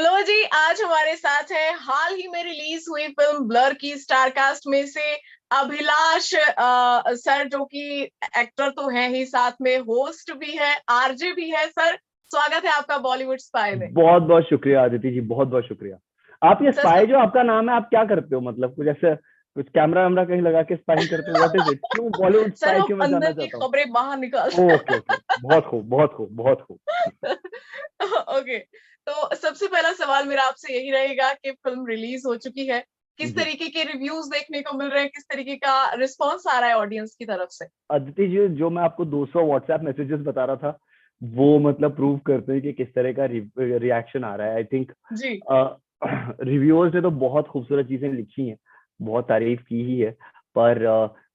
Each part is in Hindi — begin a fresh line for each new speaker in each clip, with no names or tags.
चलो जी, आज हमारे साथ है हाल ही में रिलीज हुई फिल्म ब्लर की स्टारकास्ट में से अभिलाष सर, जो कि एक्टर तो हैं ही, साथ में होस्ट भी है, आरजे भी है। सर, स्वागत है आपका बॉलीवुड स्पाई में।
बहुत बहुत शुक्रिया आदित्य जी, बहुत बहुत शुक्रिया। आप ये
सर,
स्पाई जो आपका नाम है, आप क्या करते हो? मतलब कुछ ऐसे कुछ कैमरा वैमरा कहीं लगा के स्पाइंग करते हो? What is it? क्यों बॉलीवुड
सर
स्पाई
हम
क्यों, मैं
अंदर
जानना
की
चाहता हूँ।
खबरें बाहर निकाल
ओके ओके, बहुत खूब बहुत खूब बहुत खूब।
ओके, तो सबसे पहला सवाल मेरा आपसे यही रहेगा कि फिल्म रिलीज हो चुकी है, किस
जी
तरीके के रिव्यूज देखने को मिल रहे हैं, किस तरीके का रिस्पॉन्स आ रहा है ऑडियंस की तरफ से?
आदित्य जी, जो मैं आपको 200 व्हाट्सएप मैसेजेस बता रहा था, वो मतलब प्रूव करते हैं कि किस तरह का रिएक्शन आ रहा है। आई थिंक
जी
रिव्यूअर्स ने तो बहुत खूबसूरत चीजें लिखी हैं, बहुत तारीफ की ही है। पर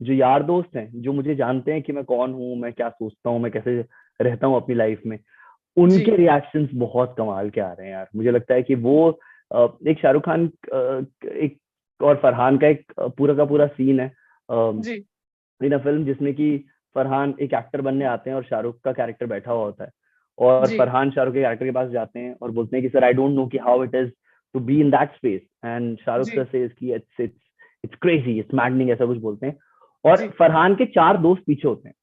जो यार दोस्त हैं, जो मुझे जानते हैं कि मैं कौन हूँ, मैं क्या सोचता हूँ, मैं कैसे रहता हूँ अपनी लाइफ में,
जी
उनके रिएक्शंस बहुत कमाल के आ रहे हैं यार। मुझे लगता है कि वो एक शाहरुख खान एक और फरहान का एक पूरा का पूरा सीन है
जी
इन अ फिल्म, जिसमें कि फरहान एक एक्टर बनने आते हैं और शाहरुख का कैरेक्टर बैठा हुआ होता है, और
जी
फरहान शाहरुख के कैरेक्टर के पास जाते हैं और बोलते हैं कि सर, आई डोंट नो कि how it is to be in that space, and Shahrukh sir
ji
says कि it's it's it's crazy, it's maddening, ऐसा कुछ बोलते हैं। और
जी
फरहान के 4 दोस्त पीछे होते हैं।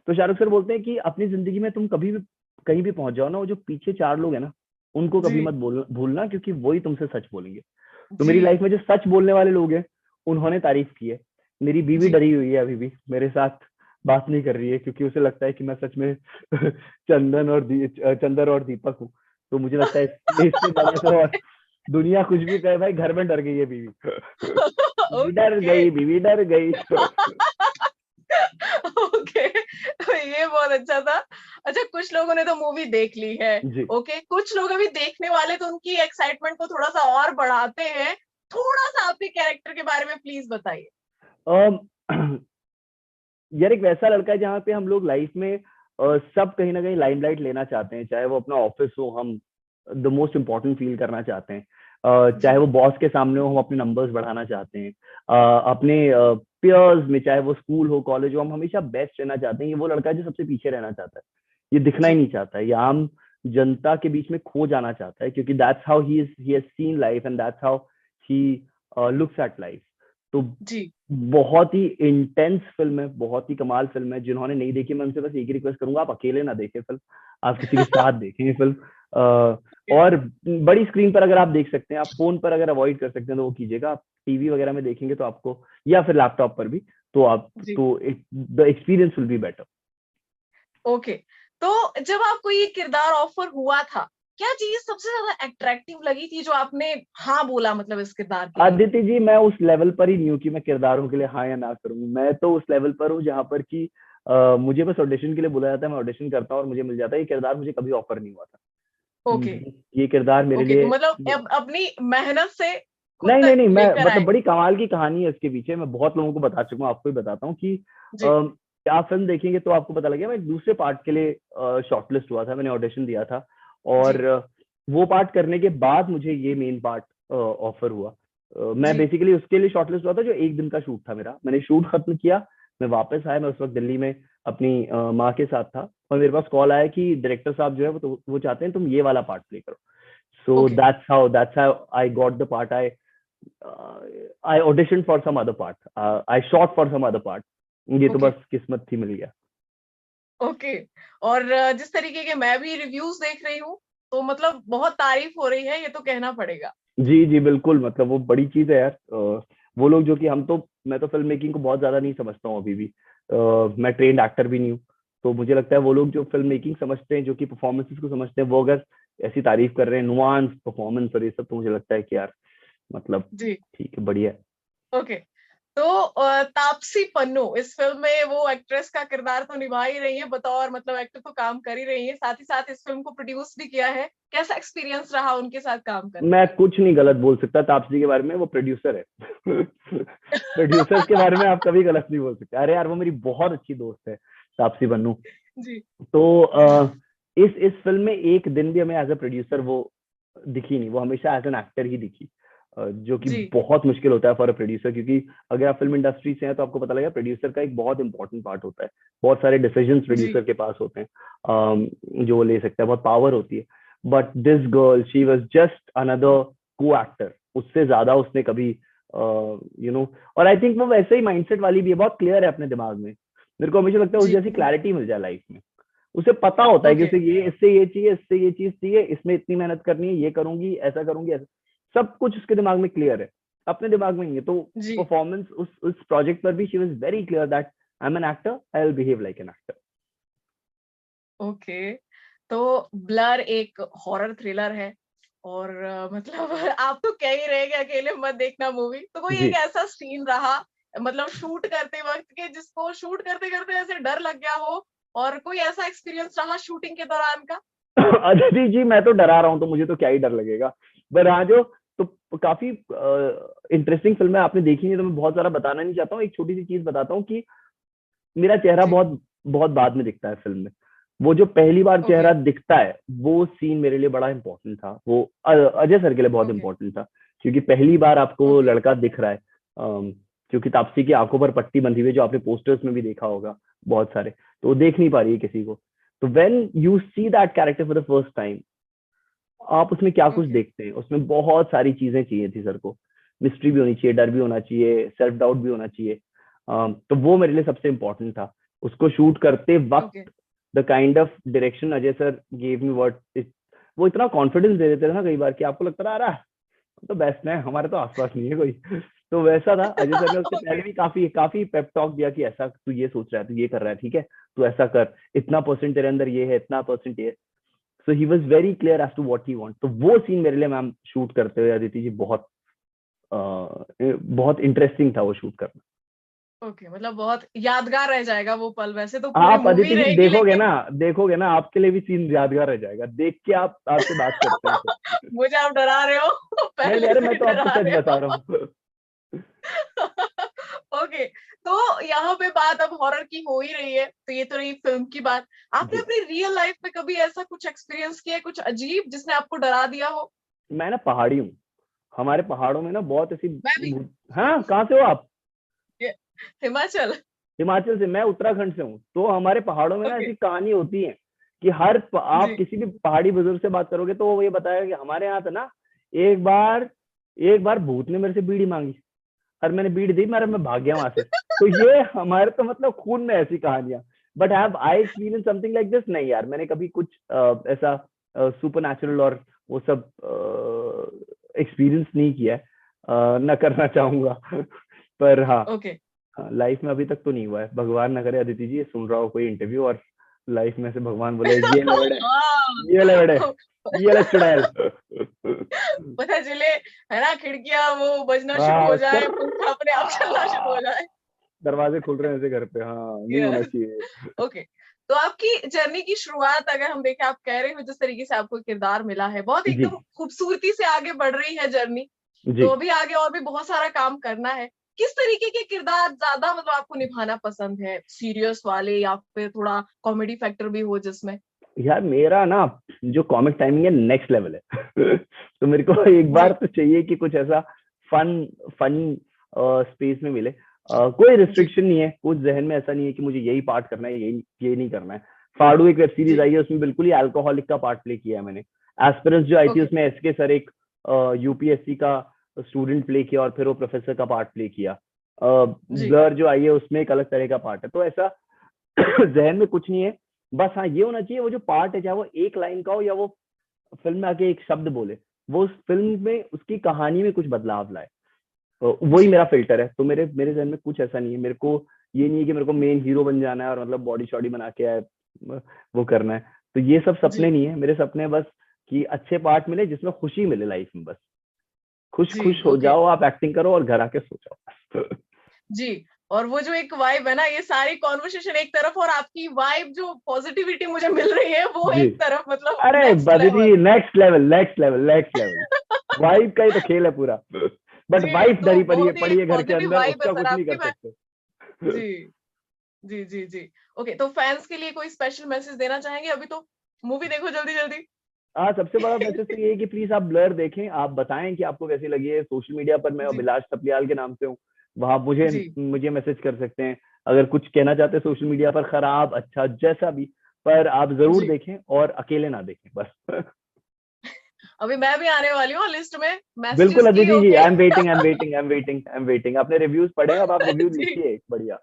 तो शाहरुख सर बोलते हैं कि अपनी जिंदगी में तुम कभी भी कहीं भी पहुंच जाओ ना, वो जो पीछे 4 लोग हैं ना, उनको कभी
जी
मत भूलना, क्योंकि वही तुमसे सच बोलेंगे। तो
जी
मेरी लाइफ में जो सच बोलने वाले लोग हैं, उन्होंने तारीफ की है। मेरी बीवी
जी
डरी हुई है, अभी भी मेरे साथ बात नहीं कर रही है, क्योंकि उसे लगता है कि मैं सच में चंदन और दीपक हूँ। तो मुझे लगता है इससे डरने से और दुनिया कुछ भी कहे, भाई घर में डर गई है बीवी। बीवी डर
ओके
गई, बीवी डर गई।
ओके, तो ये बहुत अच्छा था। अच्छा, कुछ लोगों ने तो मूवी देख ली है।
जी।
ओके, कुछ लोग अभी देखने वाले, तो उनकी एक्साइटमेंट को थोड़ा सा और बढ़ाते हैं। थोड़ा सा आपके कैरेक्टर के बारे में प्लीज बताइए।
अम, यार, एक वैसा लड़का है जहाँ पे हम लोग लाइफ में सब कहीं ना कहीं लाइमलाइट लेना चाहते हैं, चाहे वो अपना ऑफिस हो, हम द मोस्ट इम्पोर्टेंट फील करना चाहते हैं। चाहे
जी
वो बॉस के सामने हो, हम अपने नंबर्स बढ़ाना चाहते हैं। अपने पियर्स में, चाहे वो स्कूल हो, कॉलेज हो, हम हमेशा बेस्ट रहना चाहते हैं। ये वो लड़का है जो सबसे पीछे रहना चाहता है, ये दिखना ही
जी
नहीं चाहता है, ये आम जनता के बीच में खो जाना चाहता है, क्योंकि that's how he has seen life, and that's how he looks at life. तो
जी
बहुत ही इंटेंस फिल्म है, बहुत ही कमाल फिल्म है। जिन्होंने नहीं देखी, मैं उनसे बस एक ही रिक्वेस्ट करूंगा, आप अकेले ना देखें फिल्म, आप किसी के साथ देखें ये फिल्म। और बड़ी स्क्रीन पर अगर आप देख सकते हैं, आप फोन पर अगर अवॉइड कर सकते हैं तो वो कीजिएगा। आप टीवी वगैरह में देखेंगे तो आपको, या फिर लैपटॉप पर भी, तो आप
जी
तो the experience will be better.
Okay, तो जब आपको ये किरदार ऑफर हुआ था, क्या चीज सबसे ज्यादा अट्रैक्टिव लगी थी जो आपने हाँ बोला, मतलब इस किरदार के लिए?
आदित्य जी, मैं उस लेवल पर ही नहीं हूँ कि मैं किरदारों के लिए हाँ या ना करूँ। मैं तो उस लेवल पर हूँ जहाँ पर कि मुझे बस ऑडिशन के लिए बुलाया जाता है, मैं ऑडिशन करता हूँ और मुझे मिल जाता है। ये किरदार मुझे कभी ऑफर नहीं हुआ था।
ओके
ये किरदार मेरे
ओके, तो
लिए
मतलब अपनी मेहनत से खुद
नहीं नहीं
तक
नहीं, मैं
लेकर
मतलब
आए।
बड़ी कमाल की कहानी है इसके पीछे। मैं बहुत लोगों को बता चुका हूँ, आपको ही बताता हूँ कि
जी
आप फिल्म देखेंगे तो आपको पता लगेगा। मैं एक दूसरे पार्ट के लिए शॉर्टलिस्ट हुआ था, मैंने ऑडिशन दिया था, और
जी
वो पार्ट करने के बाद मुझे ये मेन पार्ट ऑफर हुआ। मैं
जी
बेसिकली उसके लिए शॉर्टलिस्ट हुआ था, जो एक दिन का शूट था मेरा। मैंने शूट खत्म किया, मैं वापस आया। मैं उस वक्त दिल्ली में अपनी माँ के साथ था, और मेरे पास कॉल आया कि डायरेक्टर साहब जो है वो चाहते हैं तुम ये वाला पार्ट प्ले करो। So
okay
that's how I got the part. I auditioned for some other part. I shot for some other part. ये तो
ओके
बस किस्मत थी, मिल गया।
ओके। और जिस तरीके के मैं भी रिव्यूज देख रही हूँ, तो मतलब बहुत तारीफ हो रही है, ये तो कहना पड़ेगा।
जी जी बिल्कुल, मतलब वो बड़ी चीज है यार। वो लोग जो कि मैं तो फिल्म मेकिंग को बहुत ज्यादा नहीं समझता हूँ अभी भी। मैं ट्रेंड एक्टर भी नहीं हूँ। तो मुझे लगता है वो लोग जो फिल्म मेकिंग समझते हैं, जो कि परफॉर्मेंसेस को समझते हैं, वो अगर ऐसी तारीफ कर रहे हैं, नुआंस परफॉर्मेंस और ये सब, तो मुझे लगता है कि यार, मतलब
जी
ठीक है, बढ़िया है।
ओके, तो तापसी पन्नू इस फिल्म में वो एक्ट्रेस का किरदार तो निभा ही रही है, बतौर मतलब एक्टर तो काम कर ही रही है, साथ ही साथ इस फिल्म को प्रोड्यूस भी किया है। कैसा एक्सपीरियंस रहा उनके साथ काम करना?
मैं कुछ नहीं गलत बोल सकता तापसी के बारे में, वो प्रोड्यूसर है। प्रोड्यूसर्स के बारे में आप कभी गलत नहीं बोल सकते। अरे यार, वो मेरी बहुत अच्छी दोस्त है, तापसी बन्नू।
जी
तो इस फिल्म में एक दिन भी हमें एज अ प्रोड्यूसर वो दिखी नहीं, वो हमेशा एज एन एक्टर ही दिखी। जो कि
जी
बहुत मुश्किल होता है फॉर अ प्रोड्यूसर, क्योंकि अगर आप फिल्म इंडस्ट्री से हैं तो आपको पता लगेगा प्रोड्यूसर का एक बहुत इंपॉर्टेंट पार्ट होता है। बहुत सारे डिसीजंस
जी
प्रोड्यूसर के पास होते हैं जो वो ले सकता है, बहुत पावर होती है। But this girl she was just another को एक्टर, उससे ज्यादा उसने कभी और आई थिंक वो वैसे ही माइंडसेट वाली भी है, बहुत क्लियर है अपने दिमाग में। मेरे को हमेशा लगता है उस
जी।
जैसी क्लैरिटी मिल जाए लाइफ में। उसे पता होता है कि
ओके।
उसे ये, इससे ये चाहिए, इससे ये चीज चाहिए, इसमें इतनी मेहनत करनी है, ये करूंगी, ऐसा करूंगी, ऐसा सब कुछ उसके दिमाग में क्लियर है, अपने दिमाग में ही है। तो
जी।
परफॉर्मेंस उस प्रोजेक्ट पर भी she was very clear that I am an actor, I will behave like an actor.
Okay. तो ब्लर एक हॉरर थ्रिलर है और मतलब आप तो कह ही रहे कि अकेले मत देखना मूवी, तो कोई
जी।
एक ऐसा सीन रहा मतलब शूट करते वक्त के जिसको शूट करते करते ऐसे डर लग गया हो, और कोई ऐसा एक्सपीरियंस रहा शूटिंग के दौरान का?
अदिति जी, मैं तो डरा रहा हूँ तो मुझे तो क्या ही डर लगेगा। पर हाँ, जो तो काफी इंटरेस्टिंग फिल्म है, आपने देखी नहीं तो मैं बहुत सारा बताना नहीं चाहता हूँ। एक छोटी सी चीज बताता हूँ कि मेरा चेहरा
जी।
बहुत बहुत बाद में दिखता है फिल्म में। वो जो पहली बार
ओके।
चेहरा दिखता है, वो सीन मेरे लिए बड़ा इंपॉर्टेंट था। वो अजय सर के लिए बहुत
ओके।
इंपॉर्टेंट था, क्योंकि पहली बार आपको वो
ओके।
लड़का दिख रहा है। क्योंकि तापसी की आंखों पर पट्टी बंधी हुई है, जो आपने पोस्टर्स में भी देखा होगा बहुत सारे, तो वो देख नहीं पा रही है किसी को। तो when you see that character for the first time, आप उसमें क्या कुछ
ओके।
देखते हैं, उसमें बहुत सारी चीजें चाहिए थी सर को। मिस्ट्री भी होनी चाहिए, डर भी होना चाहिए, सेल्फ डाउट भी होना चाहिए। तो वो मेरे लिए सबसे इम्पोर्टेंट था उसको शूट करते वक्त।
Okay.
The kind of direction Ajay sir gave me what, वो इतना कॉन्फिडेंस दे देते थे ना कई बार कि आपको लगता रहा तो बेस्ट है, हमारे तो आसपास नहीं है कोई। तो वैसा था। अजय सर ने उससे
ओके।
पहले भी काफी काफी पेप टॉक दिया कि ऐसा तू ये सोच रहा है, तू ये कर रहा है, ठीक है, तू ऐसा कर, इतना परसेंट तेरे अंदर ये है, इतना परसेंट ये। So he was very clear as to what he want. तो वो सीन मेरे लिए मैम शूट करते हुए अदिति जी बहुत बहुत इंटरेस्टिंग था वो शूट करना।
ओके, मतलब बहुत यादगार रह जाएगा वो पल, वैसे तो पूरी
आप
मूवी
अदिति जी
रहेगी
देखोगे
लेकिन
ना, देखोगे ना, आपके लिए भी सीन यादगार रह जाएगा, देख के आप आपसे बात करते हैं फिर।
मुझे आप डरा रहे हो
नहीं नहीं,
पहले
अरे
से
मैं
ही
तो आपको
डरा
सच
रहे
बता रहा
हो।
हूँ।
ओके। तो यहाँ पे बात अब हॉरर की हो ही रही है, तो ये तो रही फिल्म की बात। आपने
जी।
अपनी रियल लाइफ में कभी ऐसा कुछ एक्सपीरियंस किया है, कुछ अजीब जिसने आपको डरा दिया हो?
मैं ना पहाड़ी हूँ, हमारे पहाड़ों में ना बहुत ऐसी
मैं भी।
हाँ, कहाँ से हो आप?
ये- हिमाचल।
हिमाचल से, मैं उत्तराखंड से हूँ। तो हमारे पहाड़ों में ना
ओके।
ऐसी कहानी होती है कि आप
जी।
किसी भी पहाड़ी बुजुर्ग से बात करोगे तो वो ये बताएगा कि हमारे यहाँ था ना, एक बार एक बार भूत ने मेरे से बीड़ी मांगी और मैंने बीड़ी दी, मैं भाग गया वहां से। तो ये हमारे तो मतलब खून में ऐसी कहानियां। But have I experience something like this? नहीं यार, मैंने कभी कुछ ऐसा सुपर नेचुरल और वो सब एक्सपीरियंस नहीं किया है, न करना चाहूंगा। पर हाँ,
ओके।
लाइफ में अभी तक तो नहीं हुआ है। भगवान ना करे अदिति जी सुन रहा हो कोई इंटरव्यू और लाइफ में से भगवान बोले ये ले बड़े, ये ले बड़े,
हाँ।
ये ले चुड़ैल।
पता चले है ना, खिड़कियां वो बजना शुरू हो
हाँ
जाए,
सर,
पंखा अपने आप चलना शुरू हो जाए।
दरवाजे खुल रहे हैं ऐसे घर पे, हाँ नहीं होना
यस।
चाहिए।
ओके। तो आपकी जर्नी की शुरुआत अगर हम देखें, आप कह रहे हो जिस तरीके से आपको किरदार मिला है, बहुत
जी।
एकदम खूबसूरती से आगे बढ़ रही है जर्नी।
जी।
तो अभी आगे और भी बहुत सारा काम करना है। किस तरीके के किरदार ज्यादा मतलब आपको निभाना पसंद है, सीरियस वाले या फिर थोड़ा कॉमेडी फैक्टर भी हो जिसमें?
यार मेरा ना जो कॉमिक टाइमिंग है नेक्स्ट लेवल है। तो मेरे को एक बार
जी।
तो चाहिए कि कुछ ऐसा फन फनी स्पेस में मिले। कोई
जी।
रिस्ट्रिक्शन नहीं है, कुछ जहन में ऐसा नहीं है कि मुझे यही पार्ट करना है, यही ये नहीं करना है। फाड़ू एक वेब सीरीज
जी।
आई है, उसमें बिल्कुल ही अल्कोहलिक का पार्ट प्ले किया है मैंने। एस्पिरेंट्स जो आई थी
ओके।
उसमें एसके सर एक यूपीएससी का स्टूडेंट प्ले किया और फिर वो प्रोफेसर का पार्ट प्ले किया।
जी।
ब्लर जो आई है उसमें एक अलग तरह का पार्ट है। तो ऐसा जहन में कुछ नहीं है, बस हाँ ये होना चाहिए वो जो पार्ट है, चाहे वो एक लाइन का हो या वो फिल्म में आके एक शब्द बोले, वो उस फिल्म में उसकी कहानी में कुछ बदलाव लाए। तो वही
जी।
मेरा फिल्टर है। तो मेरे मेरे जहन में कुछ ऐसा नहीं है। मेरे को ये नहीं है कि मेरे को मेन हीरो बन जाना है और मतलब बॉडी शॉडी बना के वो करना है। तो ये सब
जी।
सपने नहीं है मेरे। सपने बस कि अच्छे पार्ट मिले जिसमें खुशी मिले लाइफ में, बस खुश
जी।
खुश हो
ओके।
जाओ, आप एक्टिंग करो और घर आके सो जाओ।
जी। और वो जो एक वाइब है ना, ये सारी कॉन्वर्सेशन एक तरफ और आपकी वाइब जो पॉजिटिविटी मुझे मिल रही है वो
जी।
एक तरफ, मतलब
अरे
नेक्स्ट
बदीदी,
level.
Next level, next level, next level. Wife का ही तो खेल है पूरा। बट
जी,
वाइफ
तो
डरी पड़ी है,
बहुत ही एक
घर के
पॉजिटिव
अंदर,
वाइब है
उसका
सर
कुछ नहीं
आपकी।
कर
मैं
सकते।
जी। जी। जी। जी। ओके, तो फैंस के लिए कोई स्पेशल मैसेज देना चाहेंगे? अभी तो मूवी देखो जल्दी जल्दी।
हाँ, सबसे बड़ा मैसेज तो ये है कि प्लीज आप ब्लर देखें, आप बताएं कि आपको कैसी लगी है। सोशल मीडिया पर मैं
जी।
अभिलाष थपलियाल के नाम से हूँ, वहां मुझे
जी।
मुझे मैसेज कर सकते हैं अगर कुछ कहना चाहते हैं सोशल मीडिया पर, खराब अच्छा जैसा भी। पर आप जरूर
जी।
देखें और अकेले ना देखें बस।
अभी मैं भी आने वाली हूँ लिस्ट में,
बिल्कुल
मैसेजेस की।
अदिति जी,
ओके।
I am waiting. आपने रिव्यूज पढ़े, अब आप रिव्यूज
जी
लिखिए बढ़िया।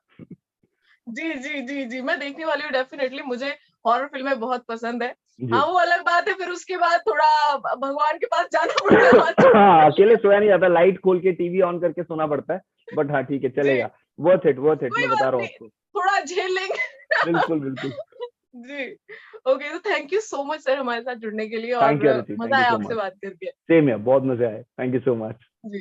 जी जी जी जी, मैं देखने वाली हूँ डेफिनेटली। मुझे हॉरर फिल्में बहुत पसंद है।
जी।
हाँ वो अलग बात है, फिर उसके बाद थोड़ा भगवान के पास जाना पड़ता है हाथ जोड़
हाँ,
के।
अकेले सोया नहीं जाता, लाइट खोल के टीवी ऑन करके सोना पड़ता है। बट हाँ ठीक है,
जी
चलेगा। वर्थ इट,
कोई
मैं बता
बात
रहा हूँ
नहीं,
आपको।
थोड़ा झेल लेंगे।
बिल्कुल बिल्कुल।
जी। ओके, तो thank you so much sir हमारे साथ जुड़ने के लिए,
थैंक
और
यू अदिति,
मजा
थैंक यू
आया
सो
आपसे
मच।
बात करके।
सेम है, बहुत मजे आए, thank you so much.
Ji.